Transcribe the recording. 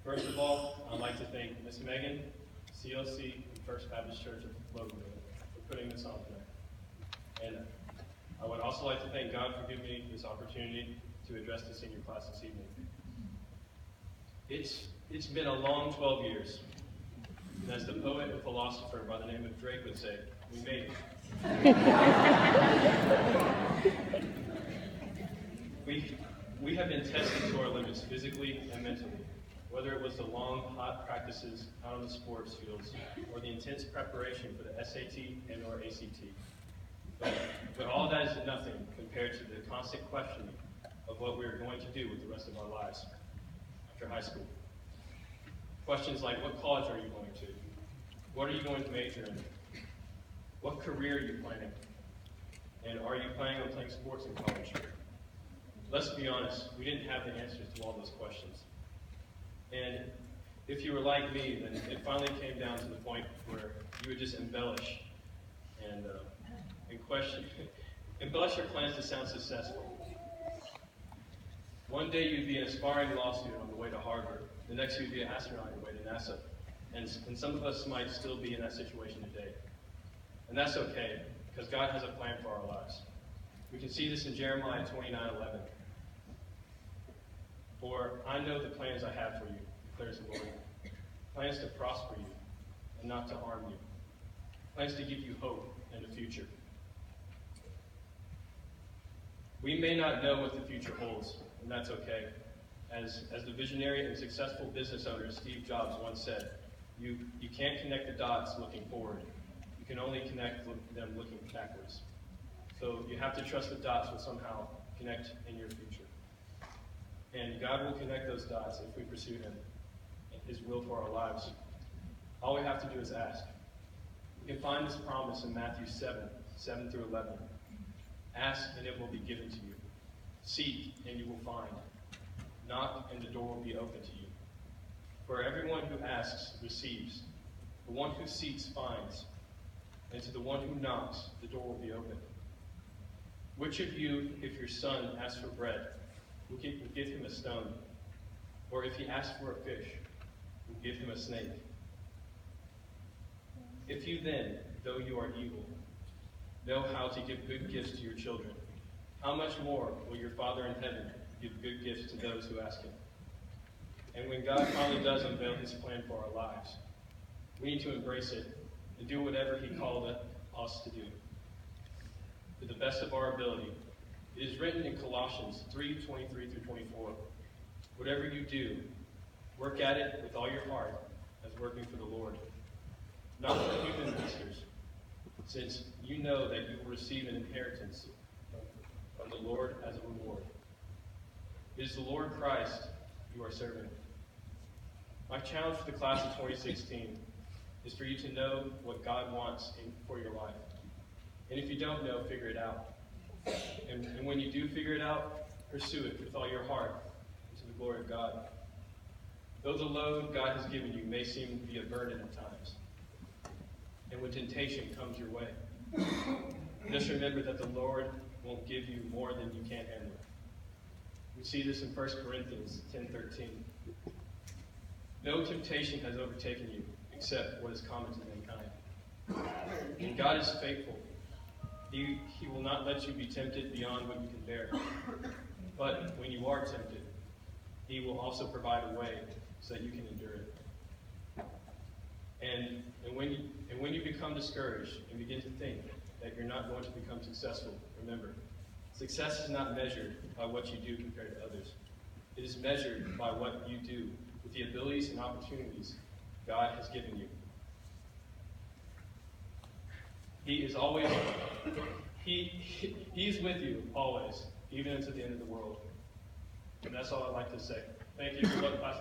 First of all, I'd like to thank Miss Megan, CLC, and First Baptist Church of Loganville for putting this on tonight. And I would also like to thank God for giving me this opportunity to address the senior class this evening. It's been a long 12 years. And as the poet and philosopher by the name of Drake would say, we made it. We have been tested to our limits physically and mentally, whether it was the long, hot practices out on the sports fields or the intense preparation for the SAT and or ACT. But all that is nothing compared to the constant questioning of what we are going to do with the rest of our lives after high school. Questions like, what college are you going to? What are you going to major in? What career are you planning? And are you planning on playing sports in college? Let's be honest, we didn't have the answers to all those questions. And if you were like me, then it finally came down to the point where you would just embellish and embellish your plans to sound successful. One day you'd be an aspiring law student on the way to Harvard. The next you'd be an astronaut on your way to NASA. And some of us might still be in that situation today. And that's okay, because God has a plan for our lives. We can see this in Jeremiah 29:11. For I know the plans I have for you, declares the Lord. Plans to prosper you and not to harm you. Plans to give you hope and a future. We may not know what the future holds, and that's okay. As the visionary and successful business owner Steve Jobs once said, you can't connect the dots looking forward. You can only connect them looking backwards. So you have to trust the dots will somehow connect in your future. And God will connect those dots if we pursue Him and His will for our lives. All we have to do is ask. We can find this promise in Matthew 7 through 11. Ask and it will be given to you. Seek and you will find. Knock and the door will be open to you. For everyone who asks receives. The one who seeks finds. And to the one who knocks, the door will be open. Which of you, if your son asks for bread, will give him a stone? Or if he asks for a fish, will give him a snake? If you then, though you are evil, know how to give good gifts to your children, how much more will your Father in heaven give good gifts to those who ask Him? And when God finally does unveil His plan for our lives, we need to embrace it and do whatever He called us to do, to the best of our ability. It is written in Colossians 3:23-24, whatever you do, work at it with all your heart as working for the Lord, not for human masters, since you know that you will receive an inheritance from the Lord as a reward. It is the Lord Christ you are serving. My challenge for the class of 2016 is for you to know what God wants for your life. And if you don't know, figure it out. And when you do figure it out, pursue it with all your heart to the glory of God. Though the load God has given you may seem to be a burden at times, and when temptation comes your way, just remember that the Lord won't give you more than you can handle. We see this in 1 Corinthians 10:13. No temptation has overtaken you except what is common to mankind. And God is faithful. He will not let you be tempted beyond what you can bear. But when you are tempted, He will also provide a way so that you can endure it. And when you become discouraged and begin to think that you're not going to become successful, remember, success is not measured by what you do compared to others. It is measured by what you do with the abilities and opportunities God has given you. He is always, He's with you always, even unto the end of the world. And that's all I'd like to say. Thank you for letting us